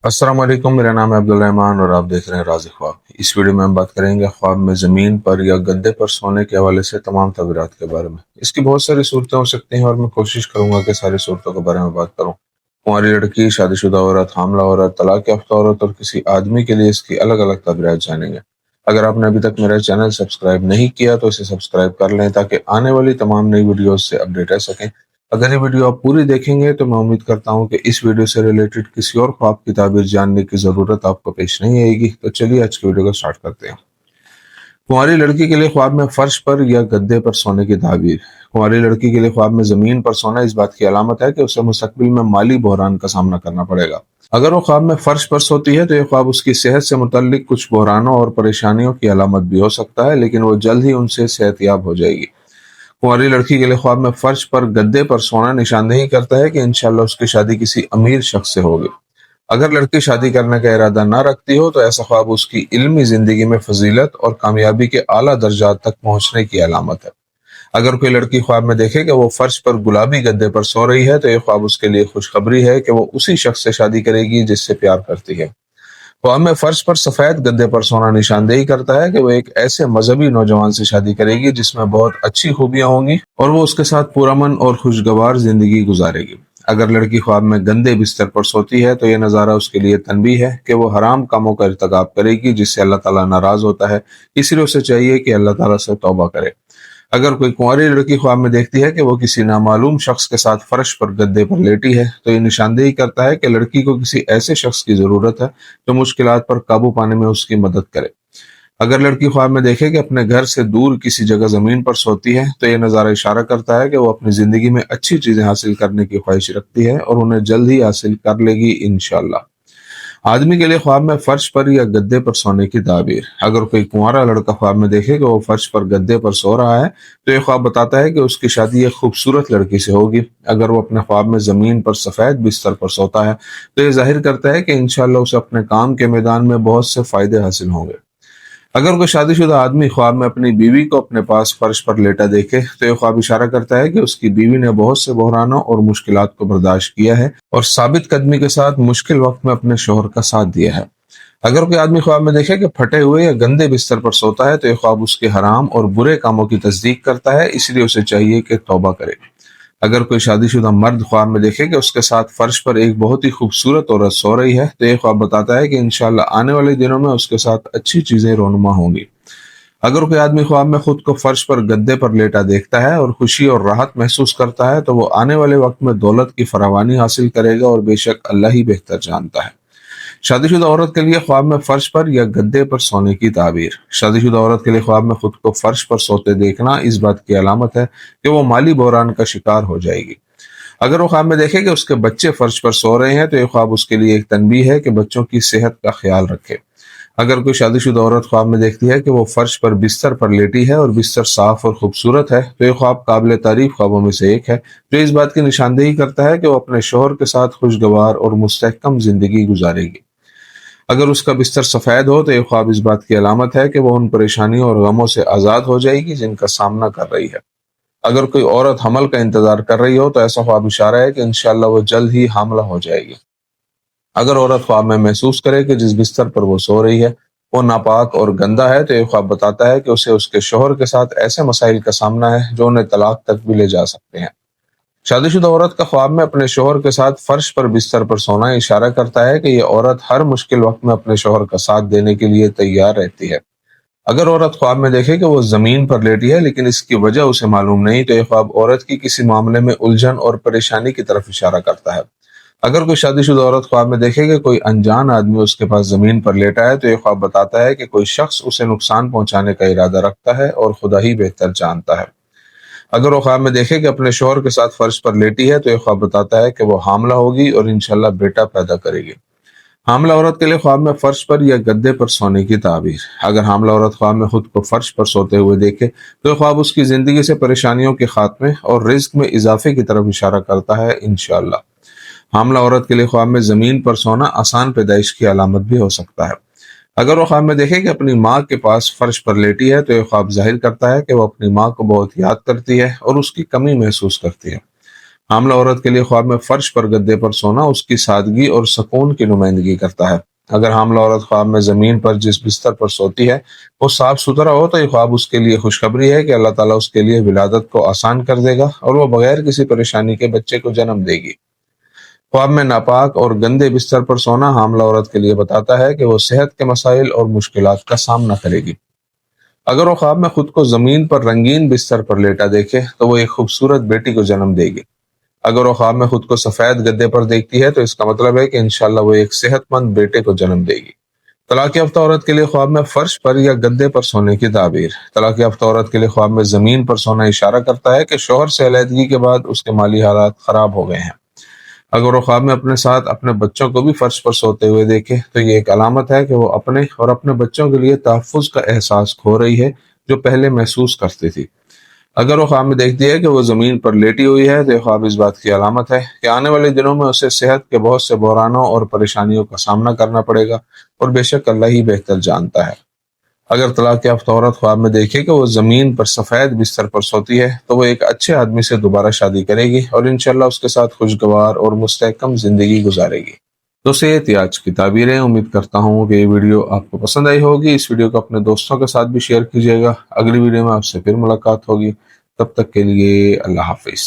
अस्सलाम वालेकुम। मेरा नाम है अब्दुल रहमान और आप देख रहे हैं राज़ी ख्वाब। इस वीडियो में हम बात करेंगे ख्वाब में ज़मीन पर या गद्दे पर सोने के हवाले से तमाम तबीरात के बारे में। इसकी बहुत सारी सूरतें हो सकती हैं और मैं कोशिश करूंगा कि सारी सूरतों के बारे में बात करूं। कुंवारी लड़की, शादीशुदा औरत, हामला औरत, तलाक याफ्ता औरत और किसी आदमी के लिए इसकी अलग अलग तबीरात जानेंगे। अगर आपने अभी तक मेरा चैनल सब्सक्राइब नहीं किया तो इसे सब्सक्राइब कर लें ताकि आने वाली तमाम नई वीडियोस से अपडेट रह सकें। अगर ये वीडियो आप पूरी देखेंगे तो मैं उम्मीद करता हूं कि इस वीडियो से रिलेटेड किसी और ख्वाब की ताबीर जानने की ज़रूरत आपको पेश नहीं आएगी। तो चलिए आज की वीडियो को स्टार्ट करते हैं। कुंवारी लड़की के लिए ख्वाब में फर्श पर या गद्दे पर सोने की ताबीर। कुंवारी लड़की के लिए ख्वाब में ज़मीन पर सोना इस बात की अलामत है कि उसे मुस्तकबिल में माली बहरान का सामना करना पड़ेगा। अगर वो ख्वाब में फर्श पर सोती है तो यह ख्वाब उसकी सेहत से मुतल्लिक कुछ बहरानों और परेशानियों की अलामत भी हो सकता है, लेकिन वो जल्द ही उनसे सेहतयाब हो जाएगी। कुंवारी लड़की के लिए ख्वाब में फर्श पर गद्दे पर सोना निशानदेही करता है कि इंशाल्लाह उसकी शादी किसी अमीर शख्स से होगी। अगर लड़की शादी करने का इरादा ना रखती हो तो ऐसा ख्वाब उसकी इल्मी जिंदगी में फजीलत और कामयाबी के आला दर्जात तक पहुंचने की अलामत है। अगर कोई लड़की ख्वाब में देखे कि वो फर्श पर गुलाबी गद्दे पर सो रही है तो यह ख्वाब उसके लिए खुशखबरी है कि वो उसी शख्स से शादी करेगी जिससे प्यार करती है। ख्वाब में फर्श पर सफेद गद्दे पर सोना निशानदेही करता है कि वो एक ऐसे मजहबी नौजवान से शादी करेगी जिसमें बहुत अच्छी खूबियां होंगी और वो उसके साथ पुरअमन और खुशगवार जिंदगी गुजारेगी। अगर लड़की ख्वाब में गंदे बिस्तर पर सोती है तो यह नज़ारा उसके लिए तनबीह है कि वो हराम कामों का इर्तिकाब करेगी जिससे अल्लाह ताला नाराज होता है, इसलिए उसे चाहिए कि अल्लाह ताला से तौबा करे। अगर कोई कुंवारी लड़की ख्वाब में देखती है कि वो किसी नामालूम शख्स के साथ फर्श पर गद्दे पर लेटी है तो ये निशानदेही करता है कि लड़की को किसी ऐसे शख्स की जरूरत है जो मुश्किलात पर काबू पाने में उसकी मदद करे। अगर लड़की ख्वाब में देखे कि अपने घर से दूर किसी जगह जमीन पर सोती है तो यह नज़ारा इशारा करता है कि वो अपनी जिंदगी में अच्छी चीजें हासिल करने की ख्वाहिश रखती है और उन्हें जल्द ही हासिल कर लेगी इंशाल्लाह। आदमी के लिए ख्वाब में फर्श पर या गद्दे पर सोने की ताबीर। अगर कोई कुंवारा लड़का ख्वाब में देखे कि वो फर्श पर गद्दे पर सो रहा है तो ये ख्वाब बताता है कि उसकी शादी एक खूबसूरत लड़की से होगी। अगर वो अपने ख्वाब में जमीन पर सफेद बिस्तर पर सोता है तो ये जाहिर करता है कि इंशाल्लाह उसे अपने काम के मैदान में बहुत से फायदे हासिल होंगे। अगर कोई शादीशुदा आदमी ख्वाब में अपनी बीवी को अपने पास फर्श पर लेटा देखे तो यह ख्वाब इशारा करता है कि उसकी बीवी ने बहुत से बहरानों और मुश्किलात को बर्दाश्त किया है और साबित कदमी के साथ मुश्किल वक्त में अपने शोहर का साथ दिया है। अगर कोई आदमी ख्वाब में देखे कि फटे हुए या गंदे बिस्तर पर सोता है तो यह ख्वाब उसके हराम और बुरे कामों की तस्दीक करता है, इसलिए उसे चाहिए कि तौबा करे। अगर कोई शादीशुदा मर्द ख्वाब में देखे कि उसके साथ फर्श पर एक बहुत ही खूबसूरत औरत सो रही है तो यह ख्वाब बताता है कि इंशाल्लाह आने वाले दिनों में उसके साथ अच्छी चीजें रोनुमा होंगी। अगर कोई आदमी ख्वाब में खुद को फर्श पर गद्दे पर लेटा देखता है और खुशी और राहत महसूस करता है तो वो आने वाले वक्त में दौलत की फरावानी हासिल करेगा और बेशक अल्लाह ही बेहतर जानता है। शादीशुदा औरत के लिए ख्वाब में फर्श पर या गद्दे पर सोने की ताबीर। शादीशुदा औरत के लिए ख्वाब में खुद को फर्श पर सोते देखना इस बात की अलामत है कि वो माली बहरान का शिकार हो जाएगी। अगर वो ख्वाब में देखे कि उसके बच्चे फर्श पर सो रहे हैं तो ये ख्वाब उसके लिए एक तनबीह है कि बच्चों की सेहत का ख्याल रखे। अगर कोई शादीशुदा औरत ख्वाब में देखती है कि वो फर्श पर बिस्तर पर लेटी है और बिस्तर साफ और खूबसूरत है तो ये ख्वाब काबिल तारीफ ख्वाबों में से एक है जो इस बात की निशानदेही करता है कि वो अपने शोहर के साथ खुशगवार और मुस्तहकम जिंदगी गुजारेगी। अगर उसका बिस्तर सफेद हो तो ये ख्वाब इस बात की अलामत है कि वो उन परेशानियों और गमों से आजाद हो जाएगी जिनका सामना कर रही है। अगर कोई औरत हमल का इंतजार कर रही हो तो ऐसा ख्वाब इशारा है कि इंशाल्लाह वो जल्द ही हामला हो जाएगी। अगर औरत ख्वाब में महसूस करे कि जिस बिस्तर पर वो सो रही है वो नापाक और गंदा है तो ये ख्वाब बताता है कि उसे उसके शोहर के साथ ऐसे मसाइल का सामना है जो उन्हें तलाक तक भी ले जा सकते हैं। शादीशुदा औरत का ख्वाब में अपने शोहर के साथ फर्श पर बिस्तर पर सोना इशारा करता है कि यह औरत हर मुश्किल वक्त में अपने शोहर का साथ देने के लिए तैयार रहती है। अगर औरत ख्वाब में देखे कि वो जमीन पर लेटी है लेकिन इसकी वजह उसे मालूम नहीं तो यह ख्वाब औरत की किसी मामले में उलझन और परेशानी की तरफ इशारा करता है। अगर कोई शादीशुदा औरत ख्वाब में देखे कि कोई अनजान आदमी उसके पास जमीन पर लेटा है तो यह ख्वाब बताता है कि कोई शख्स उसे नुकसान पहुंचाने का इरादा रखता है और खुदा ही बेहतर जानता है। अगर वो ख्वाब में देखे कि अपने शोहर के साथ फर्श पर लेटी है तो यह ख्वाब बताता है कि वो हामला होगी और इंशाल्लाह बेटा पैदा करेगी। हामला औरत के लिए ख्वाब में फर्श पर या गद्दे पर सोने की ताबीर। अगर हामला औरत ख्वाब में खुद को फर्श पर सोते हुए देखे तो यह ख्वाब उसकी जिंदगी से परेशानियों के खात्मे और रिज्क में इजाफे की तरफ इशारा करता है इंशाल्लाह। हामला औरत के लिए ख्वाब में जमीन पर सोना आसान पैदाइश की अलामत भी हो सकता है। अगर वो ख्वाब में देखे कि अपनी माँ के पास फर्श पर लेटी है तो यह ख्वाब जाहिर करता है कि वो अपनी माँ को बहुत याद करती है और उसकी कमी महसूस करती है। حاملہ عورت کے لیے خواب میں فرش پر گدے پر سونا اس کی سادگی اور سکون کی نمائندگی کرتا ہے۔ اگر حاملہ عورت خواب میں زمین پر جس بستر پر سوتی ہے وہ صاف ستھرا ہو تو یہ خواب اس کے لیے خوشخبری ہے کہ اللہ تعالیٰ اس کے لیے ولادت کو آسان کر دے گا اور وہ بغیر کسی پریشانی کے بچے کو جنم دے گی۔ خواب میں ناپاک اور گندے بستر پر سونا حاملہ عورت کے لیے بتاتا ہے کہ وہ صحت کے مسائل اور مشکلات کا سامنا کرے گی۔ اگر وہ خواب میں خود کو زمین پر رنگین بستر پر لیٹا دیکھے تو وہ ایک خوبصورت بیٹی کو جنم دے گی۔ اگر وہ خواب میں خود کو سفید گدے پر دیکھتی ہے تو اس کا مطلب ہے کہ انشاءاللہ وہ ایک صحت مند بیٹے کو جنم دے گی۔ طلاق یافتہ عورت کے لیے خواب میں فرش پر یا گدے پر سونے کی تعبیر۔ طلاق یافتہ عورت کے لیے خواب میں زمین پر سونا اشارہ کرتا ہے کہ شوہر سے علیحدگی کے بعد اس کے مالی حالات خراب ہو گئے ہیں۔ اگر وہ خواب میں اپنے ساتھ اپنے بچوں کو بھی فرش پر سوتے ہوئے دیکھے تو یہ ایک علامت ہے کہ وہ اپنے اور اپنے بچوں کے لیے تحفظ کا احساس کھو رہی ہے جو پہلے محسوس کرتی تھی۔ اگر وہ خواب میں دیکھتی ہے کہ وہ زمین پر لیٹی ہوئی ہے تو یہ خواب اس بات کی علامت ہے کہ آنے والے دنوں میں اسے صحت کے بہت سے بحرانوں اور پریشانیوں کا سامنا کرنا پڑے گا، اور بے شک اللہ ہی بہتر جانتا ہے۔ اگر طلاق یافتہ عورت خواب میں دیکھے کہ وہ زمین پر سفید بستر پر سوتی ہے تو وہ ایک اچھے آدمی سے دوبارہ شادی کرے گی اور انشاءاللہ اس کے ساتھ خوشگوار اور مستحکم زندگی گزارے گی۔ تو یہ تھی آج کی تعبیریں۔ امید کرتا ہوں کہ یہ ویڈیو آپ کو پسند آئی ہوگی۔ اس ویڈیو کو اپنے دوستوں کے ساتھ بھی شیئر کیجیے گا۔ اگلی ویڈیو میں آپ سے پھر ملاقات ہوگی، تب تک کے لیے اللہ حافظ۔